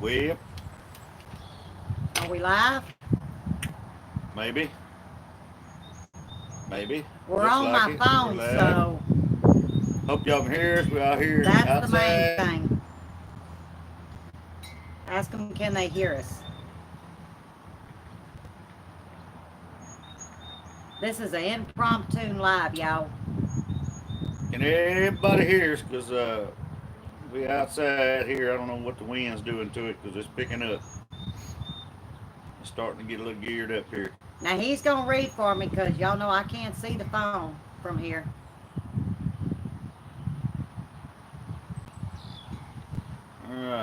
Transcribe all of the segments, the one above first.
Well, Are we live? maybe. Maybe. We're Looks on like my it. We're phone, live. so Hope y'all can hear us. We're out here that's the main outside. thing. Ask them, can they hear us? This is an impromptu live, y'all. Can everybody hear us? Because we outside here. I don't know what the wind's doing to it because it's picking up. It's starting to get a little geared up here. Now he's gonna read for me because y'all know I can't see the phone from here.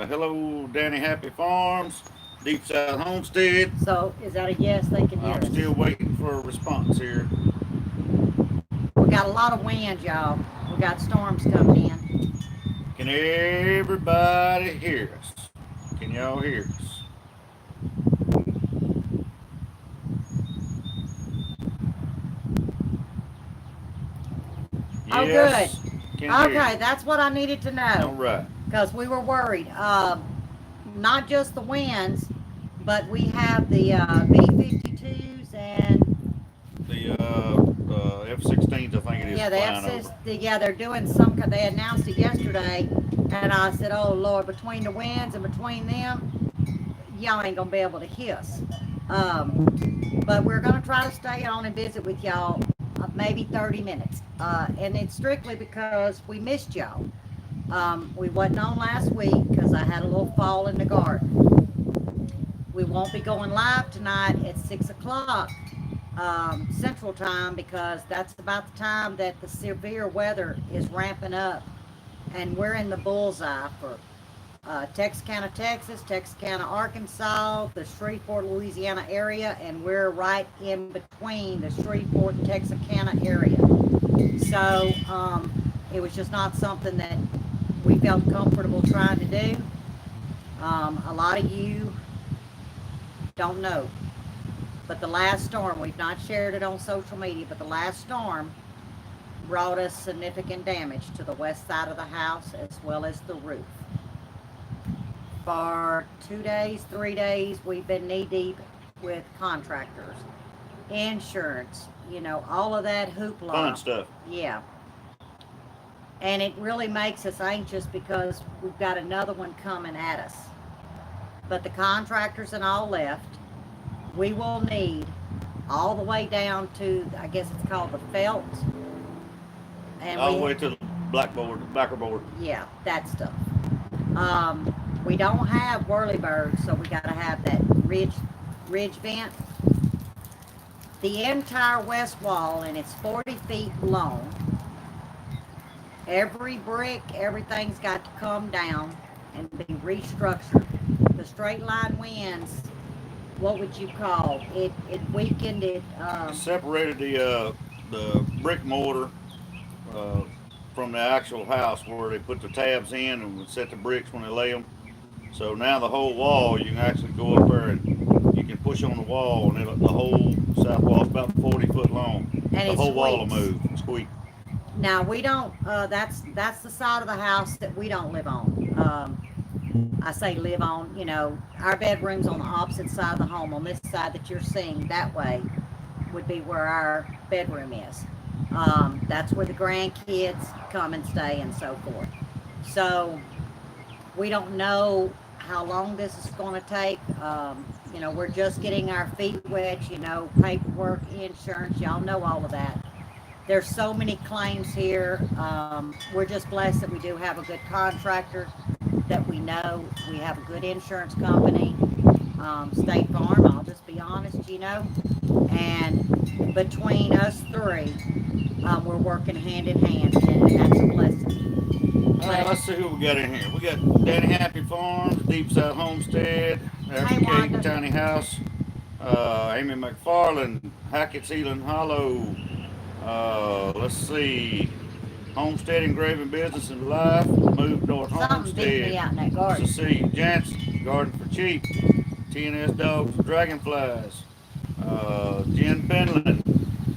Hello, Danny Happy Farms, Deep South Homestead. So is that a yes? They can hear I'm us. still waiting for a response here. We got a lot of wind, y'all. We got storms coming in. Can everybody hear us? Can y'all hear us? Oh, good. Yes. Can hear Okay, you. that's what I needed to All know right. because we were worried. Not just the winds, but we have the B-52s and The F-16s, I think it is, yeah, the flying F-6. over. Yeah, they're doing some. They announced it yesterday, and I said, "Oh Lord, between the winds and between them, y'all ain't gonna be able to hear us." But we're gonna try to stay on and visit with y'all, maybe 30 minutes, and it's strictly because we missed y'all. We wasn't on last week because I had a little fall in the garden. We won't be going live tonight at 6 o'clock Central Time because that's about the time that the severe weather is ramping up, and we're in the bullseye for Texarkana, Texas, Texarkana, Arkansas, the Shreveport, Louisiana area, and we're right in between the Shreveport and Texarkana area. So it was just not something that we felt comfortable trying to do. A lot of you don't know, but the last storm, we've not shared it on social media, but the last storm brought us significant damage to the west side of the house as well as the roof. For 2 days, 3 days, we've been knee deep with contractors, insurance, all of that Fun hoopla. stuff. Yeah. And it really makes us anxious because we've got another one coming at us. But the contractors and all left. We will need all the way down to, I guess it's called the felt. And All the way to the blackboard, board. yeah, that stuff. We don't have whirlybirds, so we got to have that ridge vent. The entire west wall, and it's 40 feet long. Every brick, everything's got to come down and be restructured. The straight line winds, what would you call it? It weakened it. It separated the brick mortar uh, from the actual house where they put the tabs in and would set the bricks when they lay them. So now the whole wall, you can actually go up there and you can push on the wall, and the whole south wall is about 40 foot long. And The it whole wall will squeaks. move, squeak. Now we don't. That's the side of the house that we don't live on. I say live on. Our bedroom's on the opposite side of the home. On this side that you're seeing that way would be where our bedroom is. That's where the grandkids come and stay and so forth. So we don't know how long this is going to take. We're just getting our feet wet. Paperwork, insurance. Y'all know all of that. There's so many claims here. We're just blessed that we do have a good contractor that we know. We have a good insurance company, State Farm. I'll just be honest. And between us three, we're working hand in hand, and that's a blessing. All right, let's see who we got in here. We got Danny Happy Farms, Deep South Homestead, Hey, African Cave Wanda. Tiny House, Amy McFarland, Hackett's Elan Hollow. Let's see. Homestead Engraving Business and Life, Move North Something beat Homestead. me out in that Let's garden. see. Jansen, Garden for Cheap, TNS Dogs and Dragonflies, Jen Penland,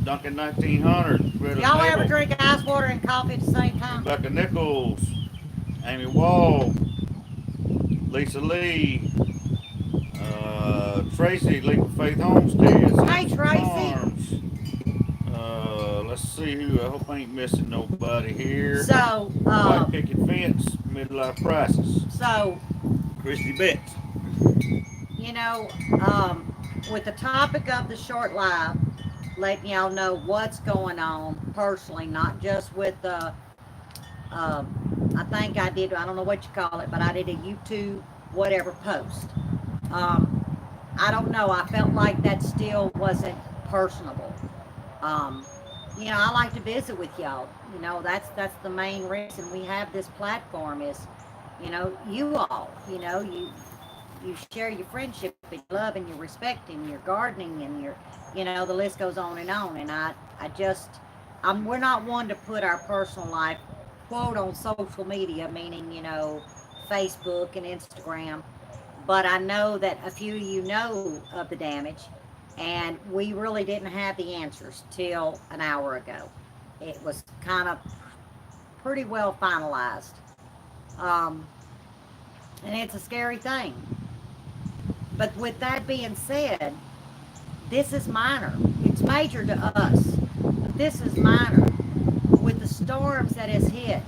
Duncan 1900, Greta Y'all ever Nabel, drink ice water and coffee at the same time? Rebecca Nichols, Amy Wall, Lisa Lee, Tracy, Leap of Faith Homestead, Hey, Simpson Tracy. Farms. Let's see who. I hope I ain't missing nobody here. So, White Picket Fence, Midlife Crisis. so Christy Betts. you know, with the topic of the short live, letting y'all know what's going on personally, not just with I think I did, I don't know what you call it, but I did a YouTube whatever post. I don't know, I felt like that still wasn't personable. Um, I like to visit with y'all. That's the main reason we have this platform is, you all, you share your friendship and your love and your respect and your gardening and your, the list goes on. And I just, we're not one to put our personal life, quote, on social media, meaning, Facebook and Instagram. But I know that a few of you know of the damage, and we really didn't have the answers till an hour ago. It was kind of pretty well finalized. Um, and it's a scary thing. But with that being said, this is minor. It's major to us, but this is minor. With the storms that has hit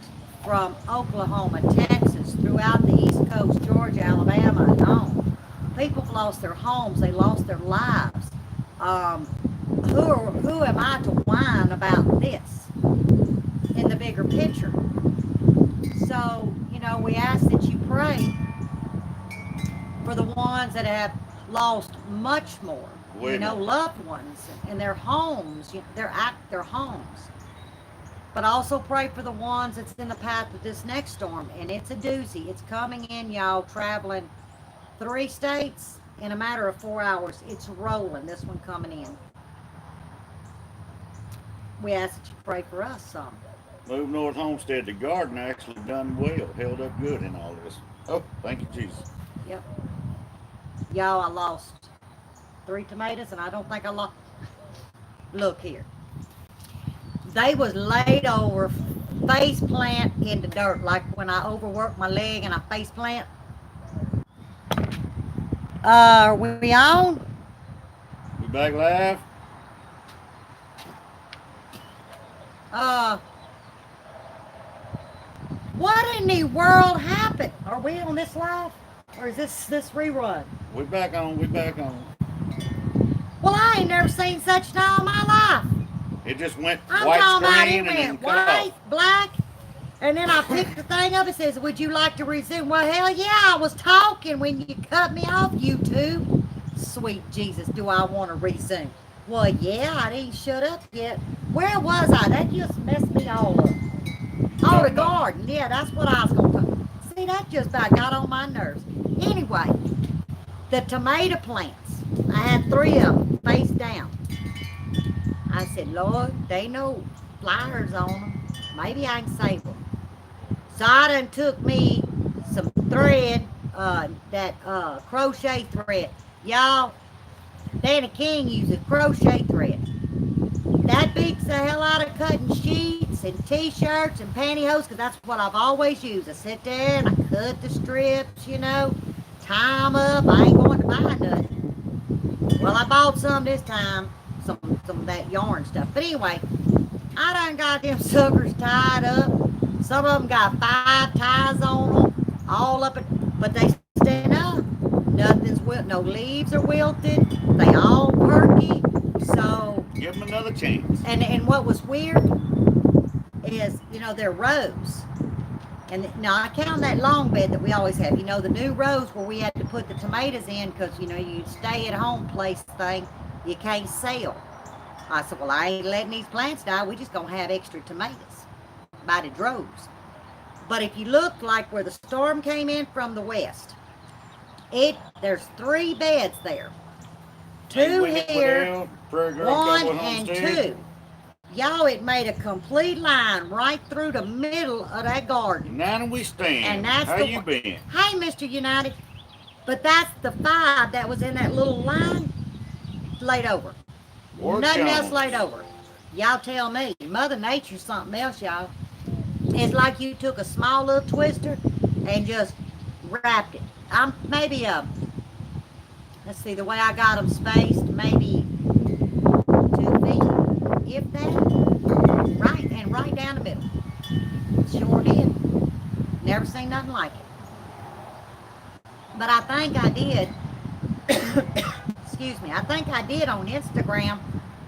from Oklahoma, Texas, throughout the East Coast, Georgia, Alabama, and on, people have lost their homes. They lost their lives. Um, who am I to whine about this in the bigger picture? So, we ask that you pray for the ones that have lost much more, loved ones in their homes, their homes. But also pray for the ones that's in the path of this next storm. And it's a doozy. It's coming in, y'all, traveling 3 states in a matter of 4 hours. It's rolling, this one coming in. We ask that you pray for us some. Move North Homestead, the garden actually done well, held up good in all this. Oh, thank you, Jesus. Yep. Y'all, I lost 3 tomatoes, and I don't think I lost. Look here. They was laid over face plant in the dirt, like when I overwork my leg and I face plant. Are we on? We back live? Uh, what in the world happened? Are we on this live? Or is this rerun? We back on. Well, I ain't never seen such in all my life. It just went I'm white talking about screen it and then went cut white, off. black, and then I picked the thing up. It says, "Would you like to resume?" Well, hell yeah, I was talking when you cut me off, YouTube. Sweet Jesus, do I want to resume? Well, yeah, I didn't shut up yet. Where was I? That just messed me all up. Oh, the garden. Yeah, that's what I was going to talk. See, that just about got on my nerves. Anyway, the tomato plants. I had 3 of them face down. I said, Lord, they know flyers on them. Maybe I can save them. So I done took me some thread, that crochet thread. Y'all, Danny King uses crochet thread. That beats the hell out of cutting sheets and t-shirts and pantyhose, because that's what I've always used. I sit there and I cut the strips, tie them up. I ain't going to buy nothing. Well, I bought some this time, some of that yarn stuff. But anyway, I done got them suckers tied up. Some of them got 5 ties on them, all up, but they stand up. Nothing's no leaves are wilted. They all perky. So give them another chance. And what was weird is, they're rows. And now I count that long bed that we always have. The new rows where we had to put the tomatoes in because, you stay at home place thing, you can't sell. I said, well, I ain't letting these plants die. We just going to have extra tomatoes by the droves. But if you look like where the storm came in from the west, there's 3 beds there. 2 here, 1 and 2. Y'all, it made a complete line right through the middle of that garden. Now we stand. And that's how you been? Hey, Mr. United. But that's the 5 that was in that little line laid over. Nothing else laid over. Y'all tell me. Mother Nature's something else, y'all. It's like you took a small little twister and just wrapped it. I'm maybe let's see, the way I got them spaced, maybe 2 feet, if that, right, and right down the middle. Sure did. Never seen nothing like it. But I think I did, excuse me, I think I did on Instagram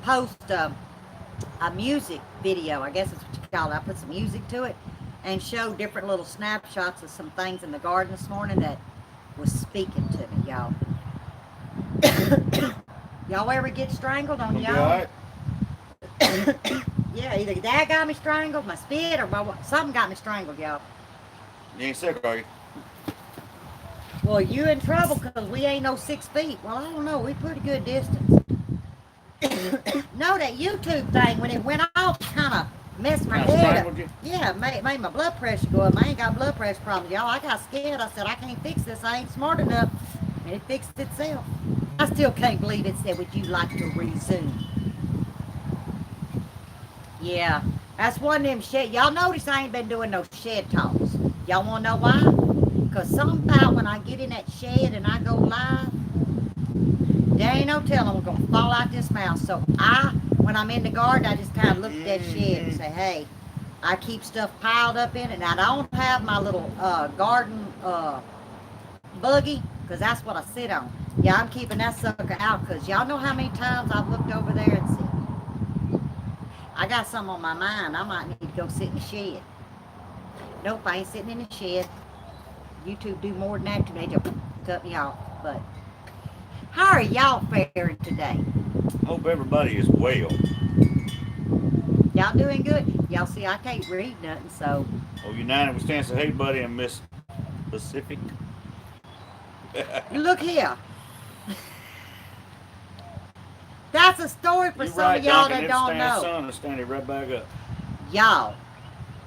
post a music video, I guess it's what you call it. I put some music to it and showed different little snapshots of some things in the garden this morning that was speaking to me, y'all. Y'all ever get strangled on y'all? Yeah, either Dad got me strangled, my spit, or something got me strangled, y'all. You ain't sick, are you? Well, you in trouble because we ain't no 6 feet. Well, I don't know. We pretty good distance. No, that YouTube thing, when it went off, kind of messed my head up. Yeah, made my blood pressure go up. I ain't got blood pressure problems, y'all. I got scared. I said, I can't fix this. I ain't smart enough. And it fixed itself. I still can't believe it said, would you like to resume? Yeah, that's one of them shed. Y'all notice I ain't been doing no shed talks. Y'all want to know why? Because somehow when I get in that shed and I go live, there ain't no telling I'm going to fall out this mouth. So when I'm in the garden, I just kind of look at that shed and say, hey, I keep stuff piled up in it. And I don't have my little garden buggy, because that's what I sit on. Yeah, I'm keeping that sucker out because y'all know how many times I've looked over there and said, I got some on my mind. I might need to go sit in the shed. Nope, I ain't sitting in the shed. YouTube do more than that to me. They just cut me off. But how are y'all faring today? Hope everybody is well. Y'all doing good? Y'all see, I can't read nothing, so. Oh, United we stand so hey, buddy, and Miss Pacific. Look here. That's a story for some of y'all that don't know. Sun and stand it right back up. Y'all,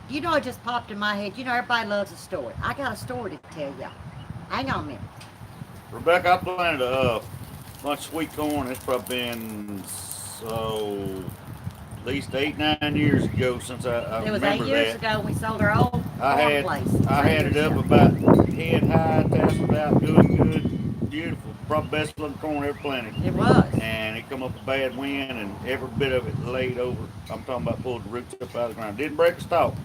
you know it just popped in my head. You know everybody loves a story. I got a story to tell y'all. Hang on a minute. Rebecca, I planted a bunch of sweet corn. It's probably been at least 8-9 years ago since I It was remember 8 years ago we sold our old corn place. I had it up about head high, tasseled out, good, beautiful. Probably best looking corn ever planted. It was. And it come up a bad wind, and every bit of it laid over. I'm talking about pulled the roots up out of the ground. Didn't break a stalk.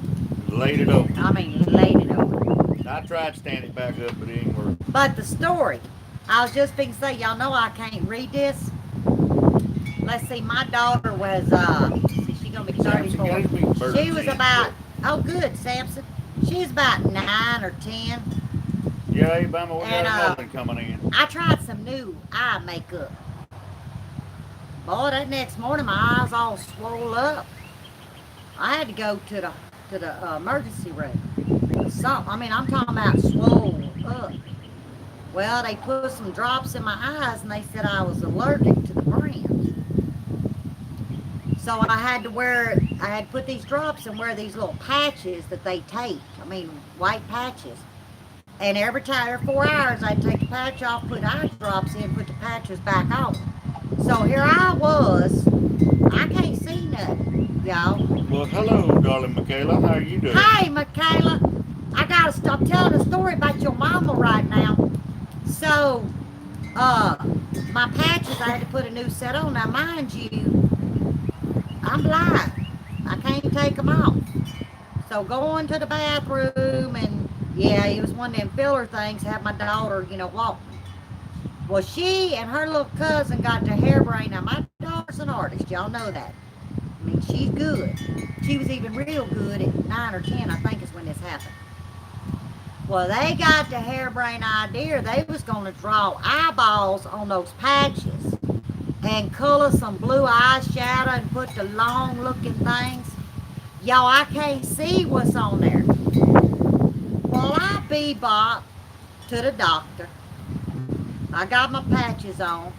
Laid it over. I mean, laid it over. I tried to stand it back up, but it didn't work. But the story, I was just going to say, y'all know I can't read this. Let's see, my daughter was, she's going to be 34. She was about, oh good, Samson. She was about 9 or 10. Yeah, Alabama, we got another one coming in. I tried some new eye makeup. Boy, that next morning my eyes all swole up. I had to go to the emergency room. I'm talking about swole up. Well, they put some drops in my eyes and they said I was allergic to the brand. So I had to put these drops and wear these little patches that they taped. White patches. And every 4 hours, I'd take the patch off, put eye drops in, put the patches back on. So here I was. I can't see nothing, y'all. Well, hello, darling Michaela. How are you doing? Hey, Michaela. I gotta stop telling a story about your mama right now. So, my patches, I had to put a new set on. Now, mind you, I'm blind. I can't take them off. So going to the bathroom and yeah, it was one of them filler things to have my daughter, walk. Well, she and her little cousin got their hair brain. Now, my daughter's an artist. Y'all know that. She's good. She was even real good at 9 or 10, I think is when this happened. Well, they got the harebrained idea they was going to draw eyeballs on those patches and color some blue eyeshadow and put the long-looking things. Y'all, I can't see what's on there. Well, I bebop to the doctor. I got my patches on.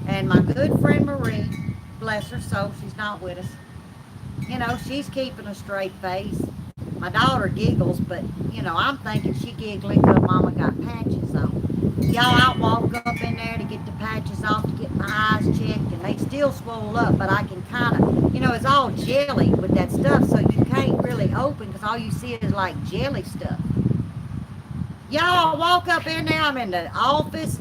And my good friend Marie, bless her soul, she's not with us. She's keeping a straight face. My daughter giggles, but, I'm thinking she giggling because Mama got patches on. Y'all, I walk up in there to get the patches off to get my eyes checked, and they still swole up, but I can kind of, it's all jelly with that stuff, so you can't really open because all you see is like jelly stuff. Y'all, I walk up in there, I'm in the office.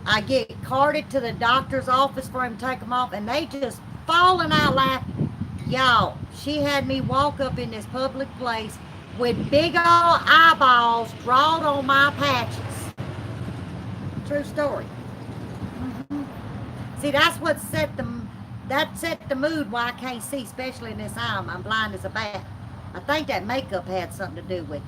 I get carted to the doctor's office for him to take them off, and they just falling out laughing. Y'all, she had me walk up in this public place with big old eyeballs drawn on my patches. True story. Mm-hmm. See, that's what set the mood why I can't see, especially in this eye. I'm blind as a bat. I think that makeup had something to do with it.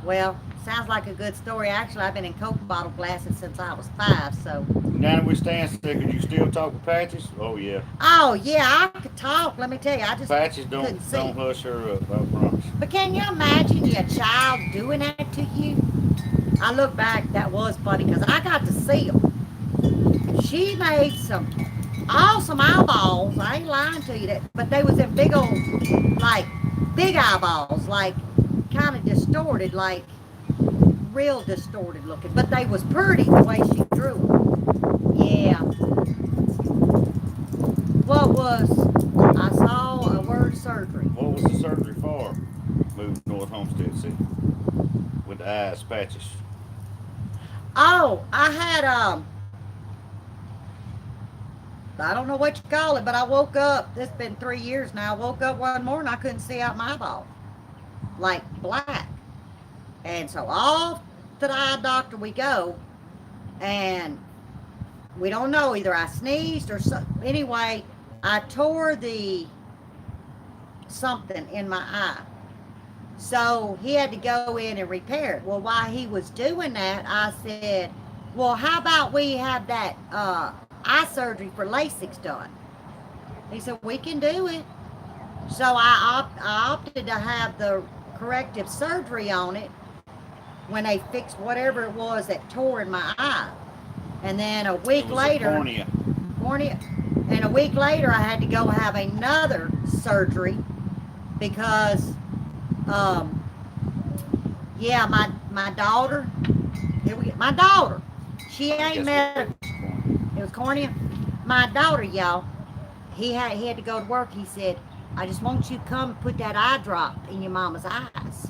Well, sounds like a good story. Actually, I've been in Coke bottle glasses since I was 5, so. Now that we stand still, could you still talk with Patches? Oh yeah. Oh, yeah, I could talk. Let me tell you, I just Patches couldn't see. don't hush her up, I promise. But can you imagine your child doing that to you? I look back, that was funny because I got to see them. She made some awesome eyeballs. I ain't lying to you, but they was in big old, like, big eyeballs, like, kind of distorted, like, real distorted looking. But they was pretty the way she drew them. Yeah. What was, I saw a word surgery. What was the surgery for? Moved North Homestead City with the eyes Patches. Oh, I had, I don't know what you call it, but I woke up, it's been 3 years now, I woke up one morning, I couldn't see out my eyeball. Like black. And so off to the eye doctor we go, and we don't know, either I sneezed or something. Anyway, I tore the something in my eye. So he had to go in and repair it. Well, while he was doing that, I said, well, how about we have that eye surgery for LASIK done? He said, we can do it. So I opted to have the corrective surgery on it when they fixed whatever it was that tore in my eye. And then a week later, cornea. And a week later, I had to go have another surgery because, yeah, my daughter, my daughter, she ain't met a, it was cornea. My daughter, y'all, he had to go to work. He said, I just want you to come put that eye drop in your mama's eyes.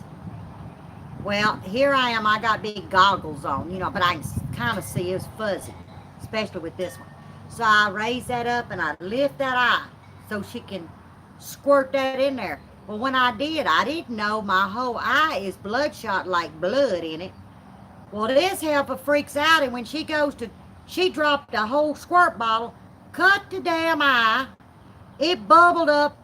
Well, here I am. I got big goggles on, but I can kind of see it's fuzzy, especially with this one. So I raise that up and I lift that eye so she can squirt that in there. Well, when I did, I didn't know my whole eye is bloodshot, like blood in it. Well, this helper freaks out, and when she she dropped a whole squirt bottle, cut the damn eye. It bubbled up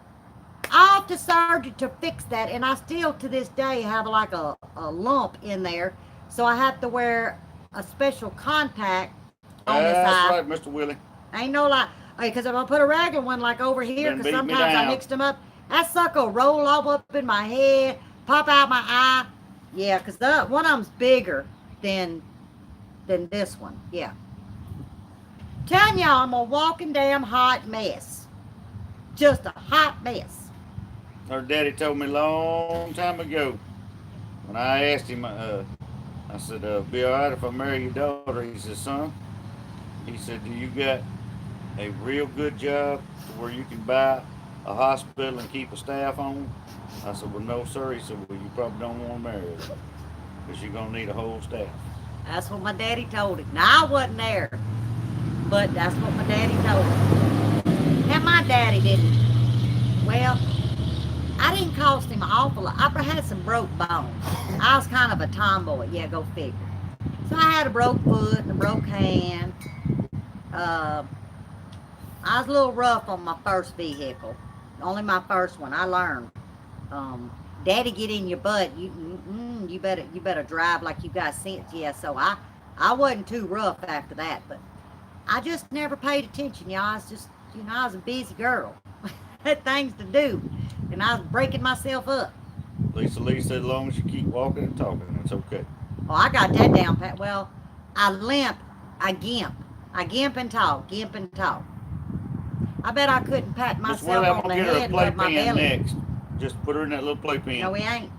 off the surgery to fix that, and I still to this day have like a lump in there, so I have to wear a special contact on this eye. That's right, Mr. Willie. Ain't no lie, because if I put a regular one like over here, because sometimes I mixed them up, that sucker will roll all up in my head, pop out my eye. Yeah, because one of them's bigger than this one. Yeah. Telling y'all, I'm a walking damn hot mess. Just a hot mess. Her daddy told me a long time ago when I asked him, I said, be all right if I marry your daughter? He said, son, he said, do you got a real good job to where you can buy a hospital and keep a staff on? I said, well, no, sir. He said, well, you probably don't want to marry her because you're going to need a whole staff. That's what my daddy told him. Now, I wasn't there, but that's what my daddy told him. Now, my daddy didn't. Well, I didn't cost him an awful lot. I had some broke bones. I was kind of a tomboy. Yeah, go figure. So I had a broke foot and a broke hand. I was a little rough on my first vehicle. Only my first one. I learned. Daddy get in your butt. You better drive like you got sense. Yeah, so I wasn't too rough after that, but I just never paid attention, y'all. I was just, I was a busy girl. Had things to do, and I was breaking myself up. Lisa Lee said, as long as you keep walking and talking, it's okay. Oh, I got that down pat. Well, I limp, I gimp. I gimp and talk, gimp and talk. I bet I couldn't pat myself on the head with my belly. Next. Just put her in that little playpen. No, we ain't.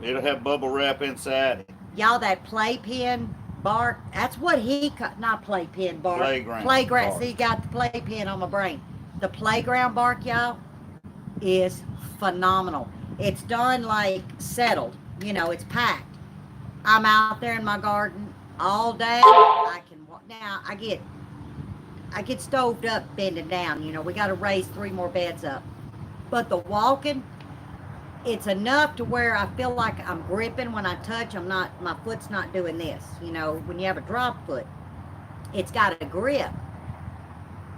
It'll have bubble wrap inside it. Y'all, that playpen bark, that's what he cut. Not playpen bark. Playground. Bark. See, you got the playpen on my brain. The playground bark, y'all, is phenomenal. It's done like settled. It's packed. I'm out there in my garden all day. I can walk. Now I get stoved up bending down. You know, we got to raise 3 more beds up. But the walking, it's enough to where I feel like I'm gripping when I touch. My foot's not doing this. You know, when you have a drop foot, it's got a grip.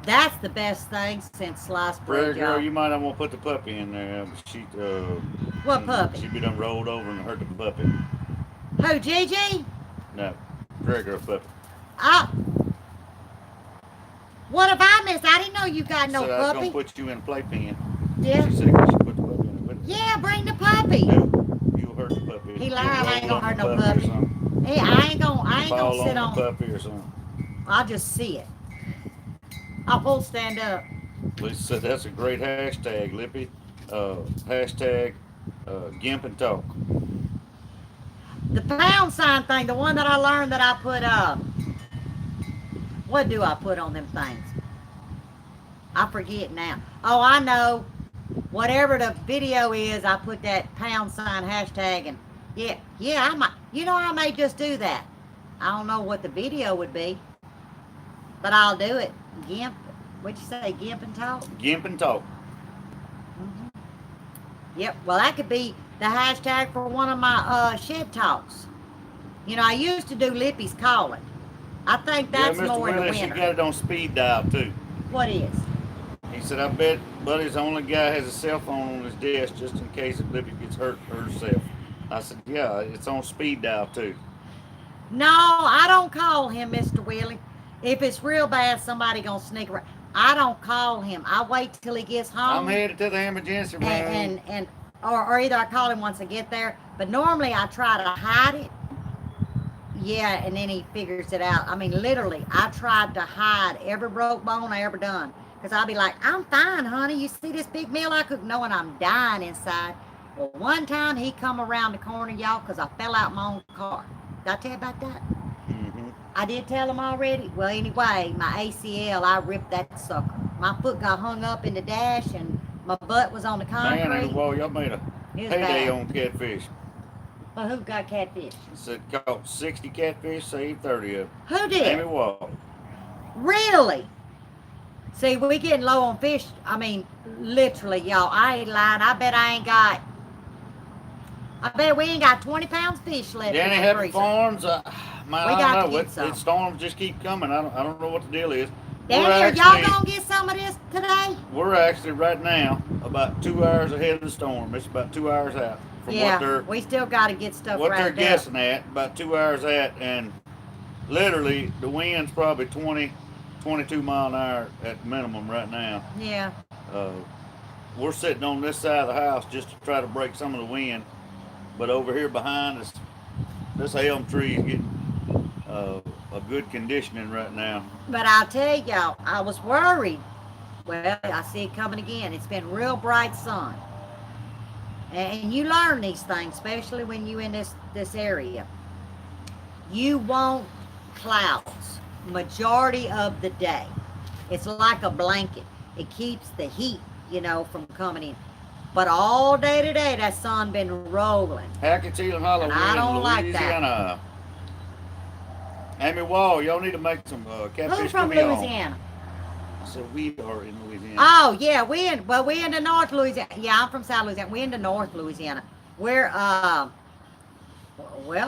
That's the best thing since sliced Pretty bread, girl, y'all. you might not want to put the puppy in there. What puppy? She be done rolled over and hurt the puppy. Who, Gigi? No, pretty girl puppy. Oh, what have I missed? I didn't know you got no Said I was gonna puppy. put you in a playpen. Yeah. She said you should put the puppy in it with her. Yeah, bring the puppy. No, you'll hurt the puppy. He You'll lied. I ain't roll gonna on hurt the no puppy or puppy. something. Hey, I ain't gonna Fall sit on the on. puppy or something. I'll just see it. I won't stand up. Lisa said that's a great hashtag, Lippy. Hashtag Gimp and Talk. The pound sign thing, the one that I learned that I put what do I put on them things? I forget now. Oh, I know. Whatever the video is, I put that pound sign hashtag and yeah, I might, I may just do that. I don't know what the video would be, but I'll do it. Gimp, what'd you say, Gimp and Talk? Gimp and Talk. Mm-hmm. Yep, well that could be the hashtag for one of my shed talks. I used to do Lippy's Calling. I think that's Mr. more in the Willis, winter. she got it on speed dial too. What is? He said, I bet Buddy's the only guy has a cell phone on his desk just in case if Lippy gets hurt herself. I said, yeah, it's on speed dial too. No, I don't call him Mr. Willie. If it's real bad, somebody gonna sneak around. I don't call him. I wait till he gets home. I'm headed to the emergency room. Or either I call him once I get there. But normally I try to hide it. Yeah, and then he figures it out. I mean, literally, I tried to hide every broke bone I ever done. Because I'll be like, I'm fine, honey. You see this big meal I cooked? Knowing I'm dying inside. Well, one time he come around the corner, y'all, because I fell out my own car. Did I tell you about that? Mm-hmm. I did tell him already. Well, anyway, my ACL, I ripped that sucker. My foot got hung up in the dash, and my butt was on the concrete. Man, well, y'all made a heyday on catfish. Well, who got catfish? It said caught 60 catfish, saved 30 of them. Who did? Amy Wall. Really? See, we getting low on fish. I mean, literally, y'all. I ain't lying. I bet we ain't got 20 pounds fish left. Danny in the Happy freezer. Farms, man, We I got don't to know. get some. Storms just keep coming. I don't know what the deal is. Danny, are y'all gonna get some of this today? We're actually right now about 2 hours ahead of the storm. It's about 2 hours out from we still got to get stuff what they're wrapped guessing at. About 2 hours at, and literally the wind's probably 20, 22 mile an hour at minimum right now. Yeah. We're sitting on this side of the house just to try to break some of the wind, but over here behind us, this elm tree is getting a good conditioning right now. But I'll tell y'all, I was worried. Well, I see it coming again. It's been real bright sun. And you learn these things, especially when you in this area. You want clouds majority of the day. It's like a blanket. It keeps the heat, from coming in. But all day today, that sun been rolling. Hackett, Seal, and Hollow, I don't like Louisiana. Amy Wall, y'all need to make some catfish. Who's from Louisiana? So we are in Louisiana. Oh yeah, we in the North Louisiana. Yeah, I'm from South Louisiana. We in the North Louisiana. We're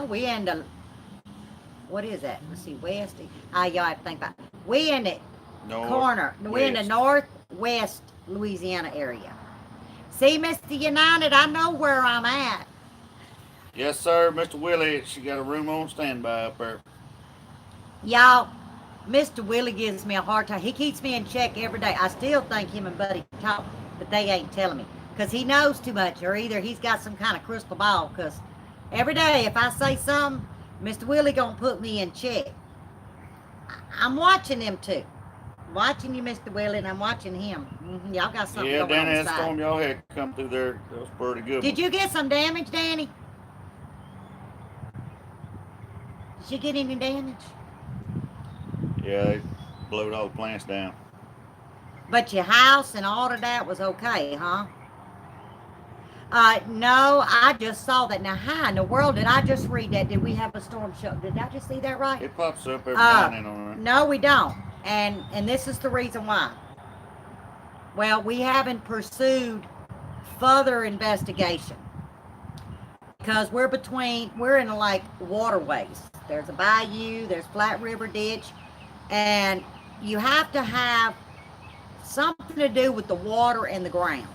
we in the, what is that? Let's see, west. Y'all have to think about it. We in the corner. We in the northwest Louisiana area. See, Mr. United, I know where I'm at. Yes, sir, Mr. Willie. She got a room on standby up there. Y'all, Mr. Willie gives me a hard time. He keeps me in check every day. I still think him and Buddy talk, but they ain't telling me. Because he knows too much, or either he's got some kind of crystal ball. Because every day, if I say something, Mr. Willie gonna put me in check. I'm watching them too. Watching you, Mr. Willie, and I'm watching him. Y'all got something going on. Yeah, Danny, that storm y'all had come through there. That was pretty good. Did you get some damage, Danny? Did you get any damage? Yeah, they blowed all the plants down. But your house and all of that was okay, huh? No, I just saw that. Now, how in the world did I just read that? Did we have a storm show? Did I just see that right? It pops up every now Uh, and then on there. no, we don't. And this is the reason why. Well, we haven't pursued further investigation because we're in like waterways. There's a bayou, there's Flat River Ditch, and you have to have something to do with the water and the ground.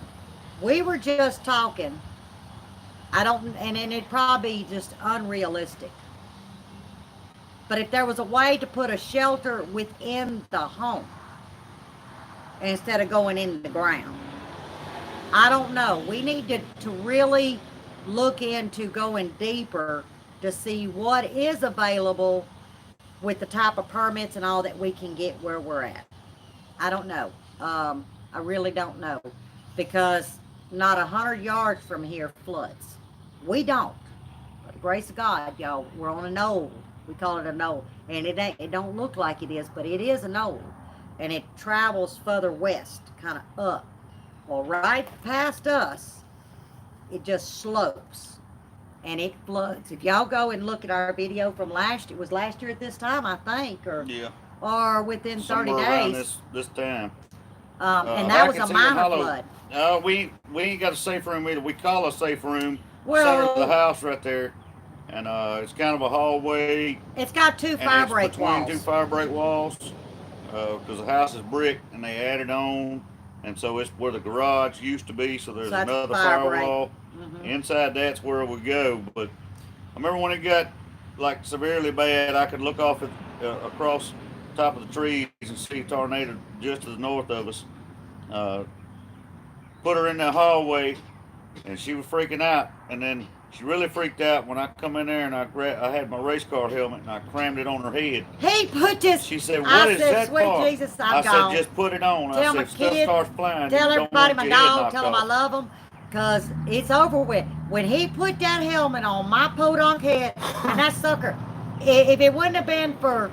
We were just talking, I don't, and it probably just unrealistic. But if there was a way to put a shelter within the home instead of going in the ground, I don't know. We need to really look into going deeper to see what is available with the type of permits and all that we can get where we're at. I don't know. I really don't know because not 100 yards from here floods. We don't. By the grace of God, y'all, we're on a knoll. We call it a knoll, and it don't look like it is, but it is a knoll, and it travels further west, kind of up. Well, right past us, it just slopes and it floods. If y'all go and look at our video from it was last year at this time, I think, Yeah. or within 30 Somewhere around days. this time. And that was a minor flood. We ain't got a safe room either. We call a safe room Well, center of the house right there, and it's kind of a hallway. It's got two And fire it's break between walls. two fire break walls, because the house is brick and they added on, and so it's where the garage used to be. So there's So that's another fire firewall. Mm-hmm. Inside that's where we go. But I remember when it got like severely bad, I could look off at across the top of the trees and see a tornado just to the north of us. Uh, Put her in the hallway, and she was freaking out. And then she really freaked out when I come in there and I had my race car helmet and I crammed it on her head. He put this. She said, "What I is said, that sweet for?" Jesus, I I'm gone. said, "Just put it on." Tell I my said, "If stuff kid, starts flying, tell you don't everybody, want my your head dog, knocked tell them I off." love them, because it's over with. When he put that helmet on my podunk head, and that sucker, if it wouldn't have been for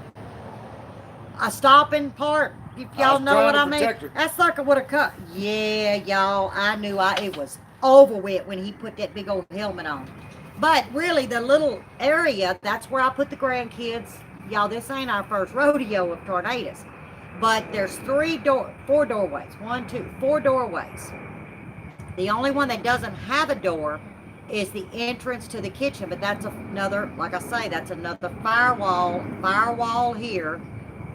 a stopping part, if I y'all was know trying what to I mean, protect her. that sucker would have cut. Yeah, y'all, I knew it was over with when he put that big old helmet on. But really, the little area, that's where I put the grandkids. Y'all, this ain't our first rodeo of tornadoes. But there's four doorways. One, two, four doorways. The only one that doesn't have a door is the entrance to the kitchen, but that's another, like I say, that's another firewall here.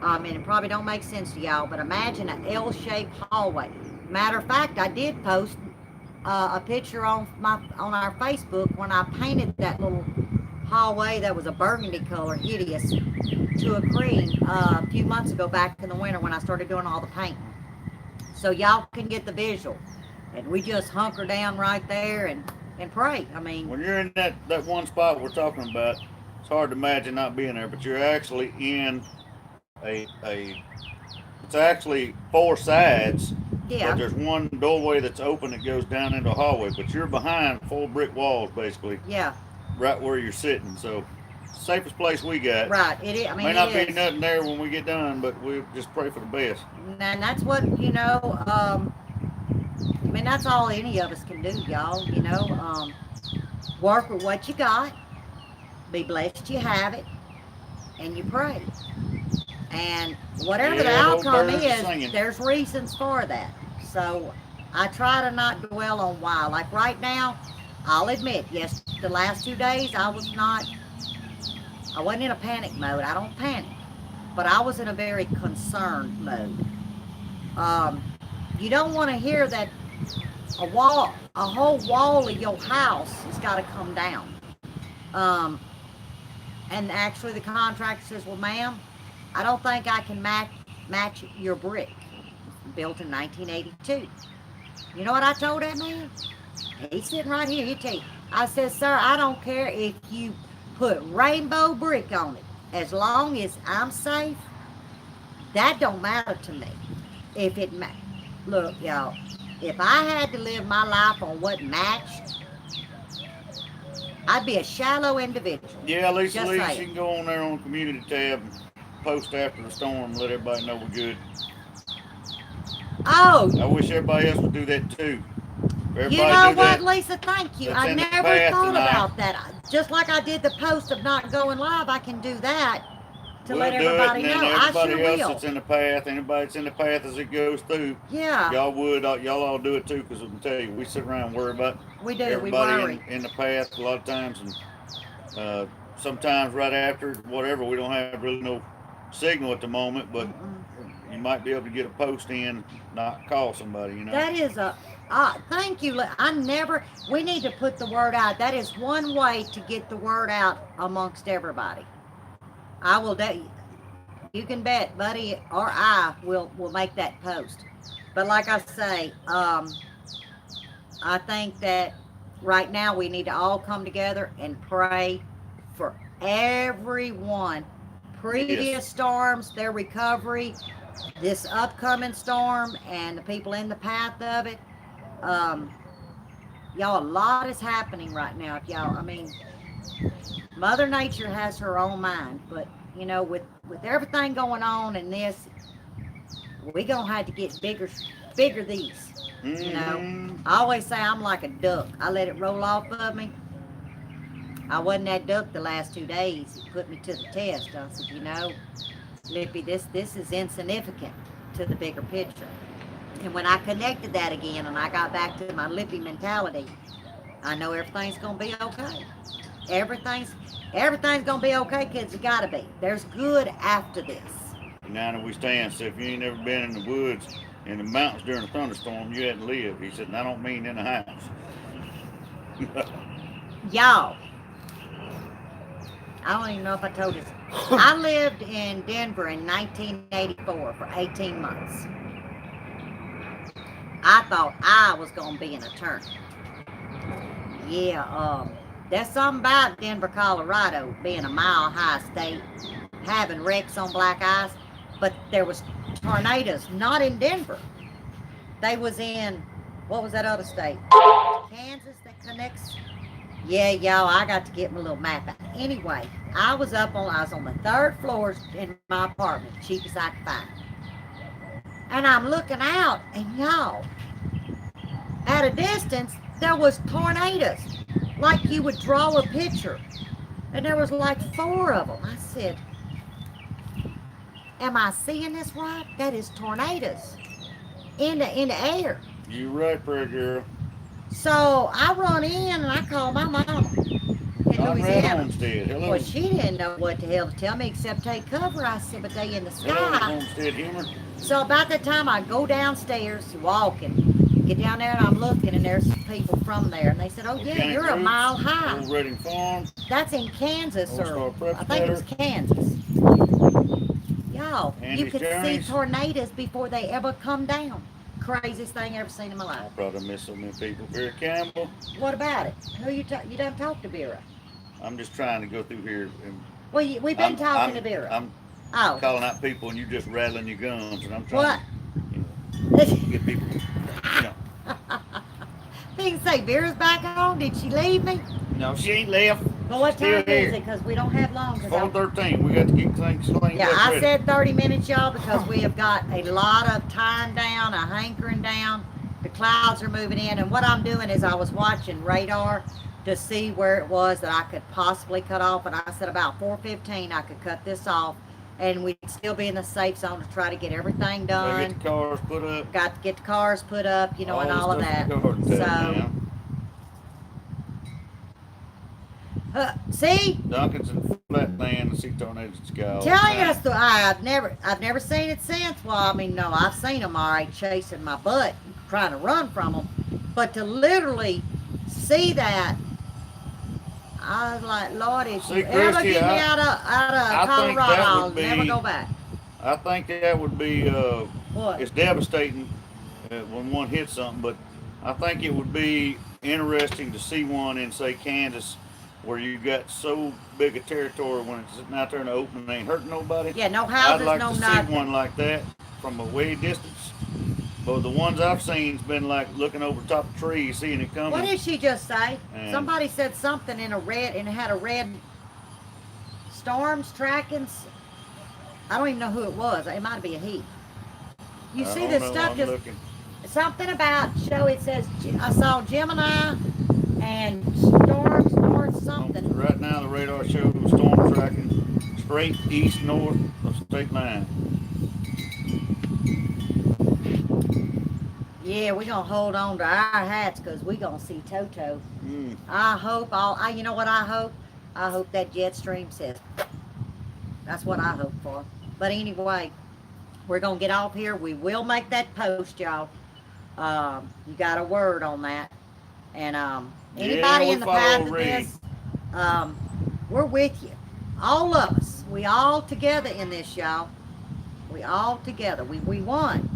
And it probably don't make sense to y'all, but imagine an L-shaped hallway. Matter of fact, I did post a picture on our Facebook when I painted that little hallway that was a burgundy color, hideous, to a cream a few months ago back in the winter when I started doing all the painting. So y'all can get the visual. And we just hunker down right there and pray. I mean, When you're in that one spot we're talking about, it's hard to imagine not being there. But you're actually in a it's actually four sides, but yeah, there's one doorway that's open that goes down into a hallway. But you're behind full brick walls, basically, yeah, right where you're sitting. So, safest place we got. right. It is. I mean, May not it be is. nothing there when we get done, but we just pray for the best. And that's what, I mean, that's all any of us can do, y'all. Work with what you got, be blessed you have it, and you pray. And whatever the Yeah, those outcome birds are is, singing. there's reasons for that. So I try to not dwell on why. Like right now, I'll admit, yes, the last 2 days I wasn't in a panic mode. I don't panic, but I was in a very concerned mode. Um, you don't want to hear that a whole wall of your house has got to come down. Um, and actually the contractor says, well, ma'am, I don't think I can match your brick. Built in 1982. You know what I told that man? He's sitting right here. He'll tell you. I said, sir, I don't care if you put rainbow brick on it. As long as I'm safe, that don't matter to me. If it look, y'all, if I had to live my life on what matched, I'd be a shallow individual. Yeah, Lisa Just Lee, saying. she can go on there on the community tab and post after the storm, let everybody know we're good. Oh, I wish everybody else would do that too. You Everybody know do what, that. Lisa? Thank you. That's I in the never path thought tonight. about that. Just like I did the post of not going live, I can do that to We'll let do it, everybody and then know. I sure everybody else will. that's in the path, anybody that's in the path as it goes through, Yeah, y'all all do it too. Because I can tell you, we sit around and worry about we do. We everybody worry. in the path a lot of times, and sometimes right after whatever, we don't have really no signal at the moment, but Mm-mm. you might be able to get a post in, not call somebody, you know. That is a. Thank you. I never. We need to put the word out. That is one way to get the word out amongst everybody. I will. You can bet, Buddy or I will make that post. But like I say, I think that right now we need to all come together and pray for everyone. Yes. Previous storms, their recovery, this upcoming storm, and the people in the path of it. Um, y'all, a lot is happening right now. If y'all, I mean, Mother Nature has her own mind, but you know, with everything going on in this, we gonna have to get bigger these. You know, Mm-hmm. I always say I'm like a duck. I let it roll off of me. I wasn't that duck the last 2 days. It put me to the test. I said, you know, Lippy, this is insignificant to the bigger picture. And when I connected that again and I got back to my Lippy mentality, I know everything's gonna be okay. Everything's everything's gonna be okay, kids. It gotta be. There's good after this. Now that we stand, so if you ain't never been in the woods, in the mountains during a thunderstorm, you hadn't lived. He said, and I don't mean in the house. Y'all, I don't even know if I told you. I lived in Denver in 1984 for 18 months. I thought I was gonna be an attorney. Yeah, there's something about Denver, Colorado being a mile high state, having wrecks on black ice, but there was tornadoes, not in Denver. They was in, what was that other state? Kansas that connects. Yeah, y'all, I got to get my little map out. Anyway, I was on the third floor in my apartment, cheapest I could find. And I'm looking out, and y'all, at a distance, there was tornadoes, like you would draw a picture. And there was like four of them. I said, am I seeing this right? That is tornadoes in the air. You right, pretty girl. So I run in and I call my mama in Conrad Louisiana. Homestead. Well, Hello. she didn't know what the hell to tell me except take cover. I said, but they in the Hello, sky. Homestead Humor. So about that time, I go downstairs walking, get down there, and I'm looking, and there's people from there, and they said, "Oh yeah, Organic you're a Roots, mile high." Old Reading Farm, That's in Kansas, All or Star Prep I think it was Better, Kansas. Y'all, you Andy's could see Journeys. tornadoes before they ever come down. Craziest thing I ever seen in my life. I probably miss so many people. Vera Campbell. What about it? Who you done talked to Vera? I'm just trying to go through here, and Well, we've been talking to I'm Vera. I'm Oh, calling out people, and you just rattling your gums, and I'm trying what? to, get people, you know. They can say Vera's back home. Did she leave me? No, she ain't left. Well, what Still time is here. it? Because we don't have long. 4:13. We got to get things cleaned Yeah, up I ready. said 30 minutes, y'all, because we have got a lot of time down, a hankering down. The clouds are moving in, and what I'm doing is I was watching radar to see where it was that I could possibly cut off, and I said about 4:15 I could cut this off, and we'd still be in the safe zone to try to get everything Gotta get done. the cars put up. Got to get the cars put up, you know, and the all of stuff that. in the garden So, down. see, Duncan's in Flatland. I see tornadoes in the sky all the tell you time. that's I've never seen it since. Well, I mean, no, I've seen them all right chasing my butt, trying to run from them, but to literally see that, I was like, Lord, if See, you ever Christy, get me out I of think Colorado, that I'll would never be. go back. I think that would be. What? It's devastating when one hits something, but I think it would be interesting to see one in, say, Kansas, where you got so big a territory when it's sitting out there in the open and ain't hurting nobody. Yeah, no I'd houses, like no to see nothing. one like that from a way distance. But the ones I've seen's been like looking over top of trees, seeing it coming. What did she just say? And Somebody said something in a red, and it had a red storms tracking. I don't even know who it was. It might be a he. You I see don't this know. stuff I'm just looking. something about show. It says I saw Gemini and storms north something. Right now, the radar shows storm tracking straight east north of state line. Yeah, we gonna hold on to our hats because we gonna see Toto. Mm. I hope you know what I hope? I hope that jet stream says. That's what I hope for. But anyway, we're gonna get off here. We will make that post, y'all. You got a word on that. And anybody Yeah, we in the follow path of Reed. this, we're with you. All of us. We all together in this, y'all. We all together. We won.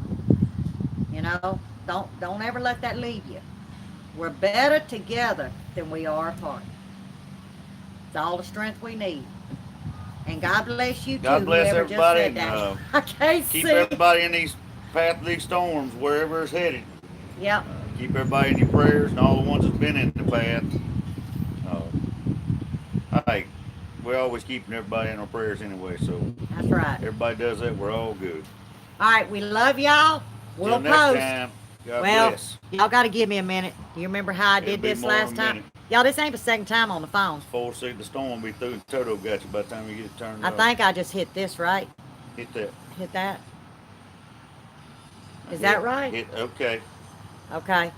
You know, don't ever let that leave you. We're better together than we are apart. It's all the strength we need. And God bless you God too, bless whoever just everybody, said and that. I can't keep see. everybody in these path of these storms wherever it's headed. Yep, Keep everybody in your prayers, and all the ones that's been in the path. Hey, we're always keeping everybody in our prayers anyway. So that's right. everybody does that, we're all good. All right, we love y'all. Till We'll next post. time, God Well, bless. y'all got to give me a minute. Do you remember how I It'll did be this more than last a time? minute. Y'all, this ain't the second time on the phone. Full seat the storm will be through, and Toto got you by the time you get it turned I up. think I just hit this right. Hit that. Hit that. Is that right? Hit okay. Okay.